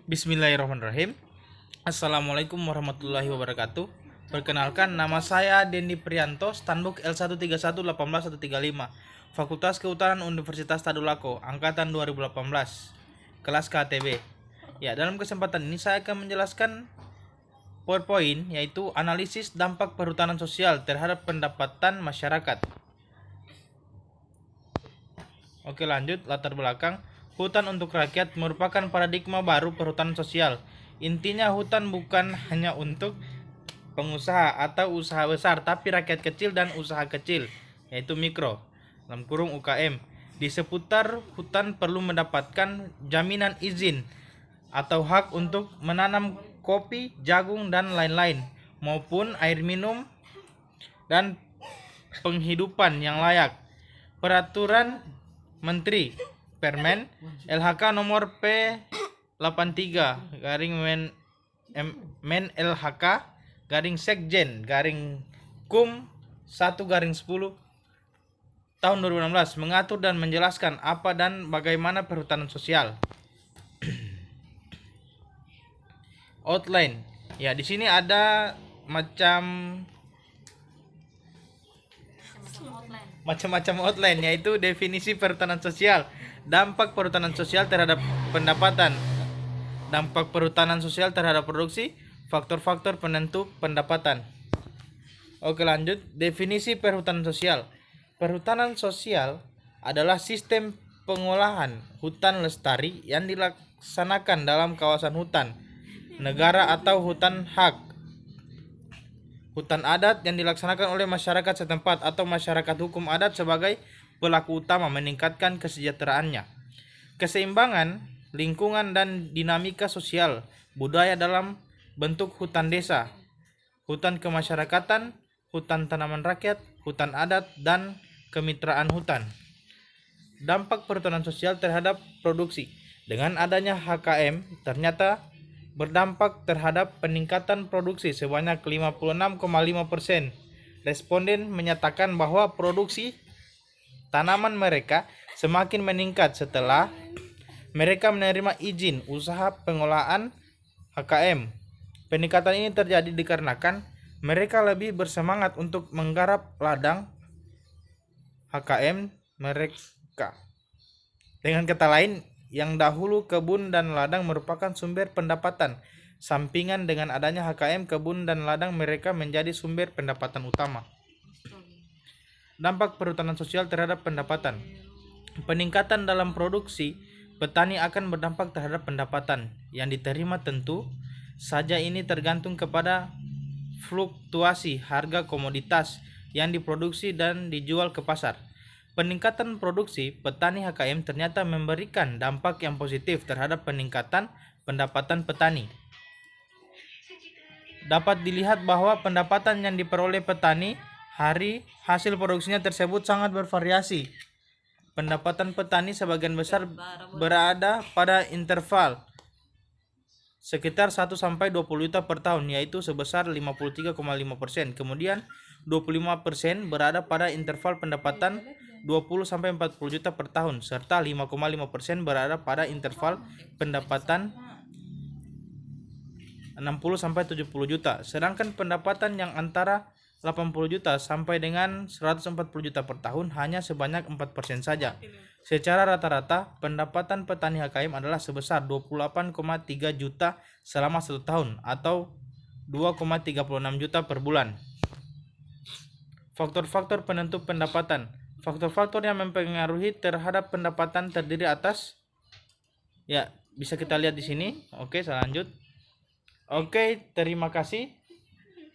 Bismillahirrahmanirrahim. Assalamualaikum warahmatullahi wabarakatuh. Perkenalkan, nama saya Dendi Prianto, Stanbook L131181135, Fakultas Kehutanan Universitas Tadulako, angkatan 2018, kelas KTB. Ya, dalam kesempatan ini saya akan menjelaskan PowerPoint, yaitu analisis dampak perhutanan sosial terhadap pendapatan masyarakat. Oke, lanjut. Latar belakang. Hutan untuk rakyat merupakan paradigma baru perhutanan sosial. Intinya hutan bukan hanya untuk pengusaha atau usaha besar, tapi rakyat kecil dan usaha kecil, yaitu mikro, dalam kurung UKM. Di seputar hutan perlu mendapatkan jaminan izin atau hak untuk menanam kopi, jagung, dan lain-lain, maupun air minum dan penghidupan yang layak. Peraturan Menteri Permen LHK nomor P83 Men LHK Sekjen Kum 1/10 tahun 2016 mengatur dan menjelaskan apa dan bagaimana perhutanan sosial. Outline. Ya, di sini ada macam-macam outline, yaitu definisi perhutanan sosial, dampak perhutanan sosial terhadap pendapatan, dampak perhutanan sosial terhadap produksi, faktor-faktor penentu pendapatan. Oke, lanjut. Definisi perhutanan sosial. Perhutanan sosial adalah sistem pengolahan hutan lestari yang dilaksanakan dalam kawasan hutan negara atau hutan hak, hutan adat yang dilaksanakan oleh masyarakat setempat atau masyarakat hukum adat sebagai pelaku utama meningkatkan kesejahteraannya, keseimbangan lingkungan dan dinamika sosial budaya dalam bentuk hutan desa, hutan kemasyarakatan, hutan tanaman rakyat, hutan adat, dan kemitraan hutan. Dampak perhutanan sosial terhadap produksi. Dengan adanya HKM ternyata berdampak terhadap peningkatan produksi sebanyak 56,5%. Responden menyatakan bahwa produksi tanaman mereka semakin meningkat setelah mereka menerima izin usaha pengolahan HKM. Peningkatan ini terjadi dikarenakan mereka lebih bersemangat untuk menggarap ladang HKM mereka. Dengan kata lain, yang dahulu kebun dan ladang merupakan sumber pendapatan sampingan, dengan adanya HKM, kebun dan ladang mereka menjadi sumber pendapatan utama. Dampak perhutanan sosial terhadap pendapatan. Peningkatan dalam produksi petani akan berdampak terhadap pendapatan yang diterima. Tentu saja ini tergantung kepada fluktuasi harga komoditas yang diproduksi dan dijual ke pasar. Peningkatan produksi petani HKM ternyata memberikan dampak yang positif terhadap peningkatan pendapatan petani. Dapat dilihat bahwa pendapatan yang diperoleh petani hari hasil produksinya tersebut sangat bervariasi. Pendapatan petani sebagian besar berada pada interval sekitar 1-20 juta per tahun, yaitu sebesar 53,5%. Kemudian 25% berada pada interval pendapatan 20-40 juta per tahun, serta 5,5% berada pada interval pendapatan 60-70 juta. Sedangkan pendapatan yang antara 80 juta sampai dengan 140 juta per tahun hanya sebanyak 4% saja. Secara rata-rata, pendapatan petani HKM adalah sebesar 28,3 juta selama 1 tahun atau 2,36 juta per bulan. Faktor-faktor penentu pendapatan. Faktor-faktor yang mempengaruhi terhadap pendapatan terdiri atas, ya, bisa kita lihat di sini. Oke, saya lanjut. Oke, terima kasih.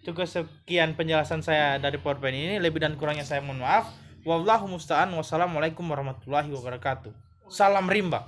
Cukup sekian penjelasan saya dari PowerPoint ini. Lebih dan kurangnya saya mohon maaf. Wallahu musta'an. Wassalamualaikum warahmatullahi wabarakatuh. Salam rimba.